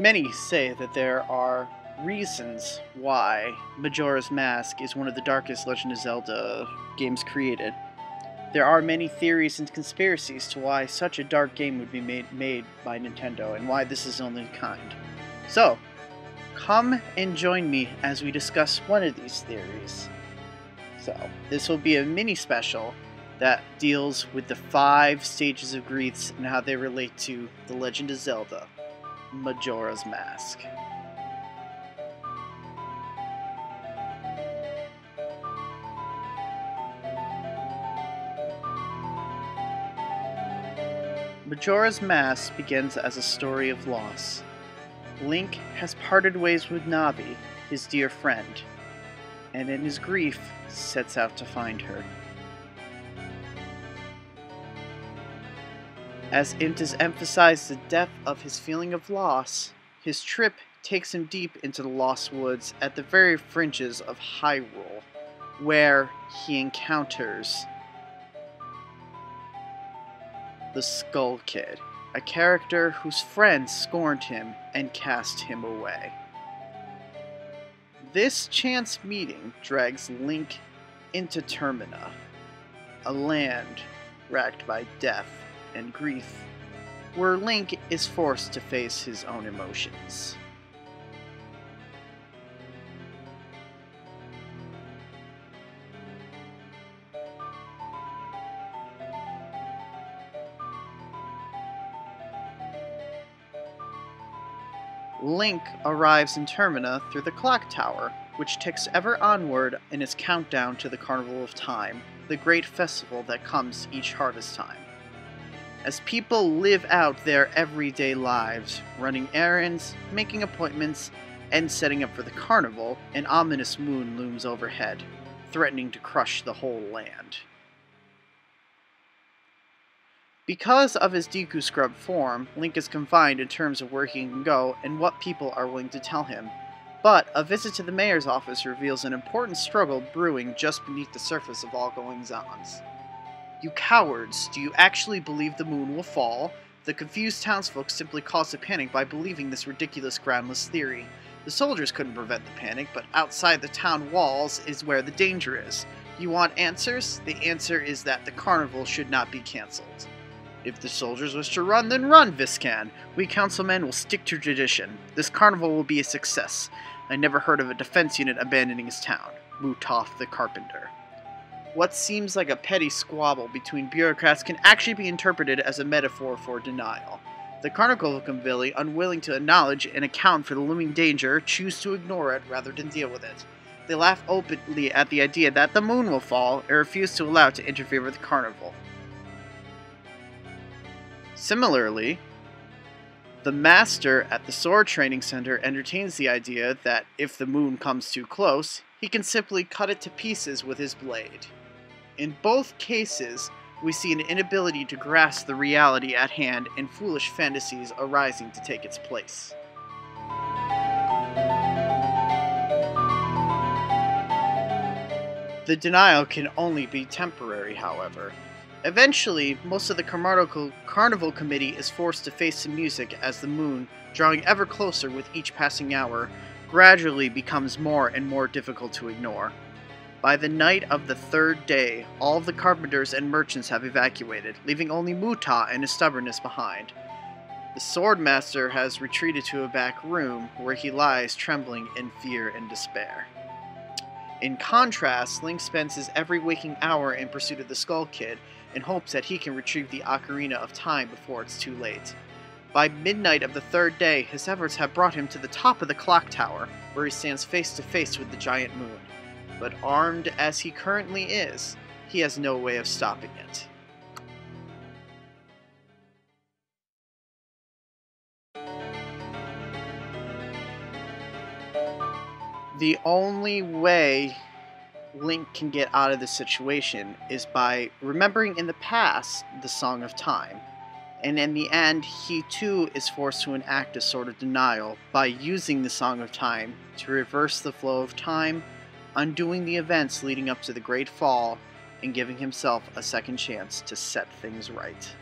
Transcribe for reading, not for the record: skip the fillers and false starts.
Many say that there are reasons why Majora's Mask is one of the darkest Legend of Zelda games created. There are many theories and conspiracies to why such a dark game would be made by Nintendo and why this is only kind. So, come and join me as we discuss one of these theories. So, this will be a mini special that deals with the 5 stages of griefs and how they relate to The Legend of Zelda, Majora's Mask. Majora's Mask begins as a story of loss. Link has parted ways with Navi, his dear friend, and in his grief sets out to find her. As Int has emphasized the depth of his feeling of loss, his trip takes him deep into the Lost Woods at the very fringes of Hyrule, where he encounters the Skull Kid, a character whose friends scorned him and cast him away. This chance meeting drags Link into Termina, a land racked by death and grief, where Link is forced to face his own emotions. Link arrives in Termina through the clock tower, which ticks ever onward in its countdown to the Carnival of Time, the great festival that comes each harvest time. As people live out their everyday lives, running errands, making appointments, and setting up for the carnival, an ominous moon looms overhead, threatening to crush the whole land. Because of his Deku Scrub form, Link is confined in terms of where he can go and what people are willing to tell him. But a visit to the mayor's office reveals an important struggle brewing just beneath the surface of all goings-ons. You cowards, do you actually believe the moon will fall? The confused townsfolk simply cause a panic by believing this ridiculous groundless theory. The soldiers couldn't prevent the panic, but outside the town walls is where the danger is. You want answers? The answer is that the carnival should not be cancelled. If the soldiers wish to run, then run, Viscan. We councilmen will stick to tradition. This carnival will be a success. I never heard of a defense unit abandoning his town. Mutoff the Carpenter. What seems like a petty squabble between bureaucrats can actually be interpreted as a metaphor for denial. The Carnival Convili, unwilling to acknowledge and account for the looming danger, choose to ignore it rather than deal with it. They laugh openly at the idea that the moon will fall and refuse to allow it to interfere with the carnival. Similarly, the master at the sword training center entertains the idea that if the moon comes too close, he can simply cut it to pieces with his blade. In both cases, we see an inability to grasp the reality at hand and foolish fantasies arising to take its place. The denial can only be temporary, however. Eventually, most of the Carnival Committee is forced to face the music as the moon, drawing ever closer with each passing hour, gradually becomes more and more difficult to ignore. By the night of the 3rd day, all of the carpenters and merchants have evacuated, leaving only Muta and his stubbornness behind. The Swordmaster has retreated to a back room, where he lies trembling in fear and despair. In contrast, Link spends his every waking hour in pursuit of the Skull Kid, in hopes that he can retrieve the Ocarina of Time before it's too late. By midnight of the 3rd day, his efforts have brought him to the top of the clock tower, where he stands face to face with the giant moon. But armed as he currently is, he has no way of stopping it. The only way Link can get out of this situation is by remembering in the past the Song of Time, and in the end he too is forced to enact a sort of denial by using the Song of Time to reverse the flow of time, undoing the events leading up to the Great Fall, and giving himself a second chance to set things right.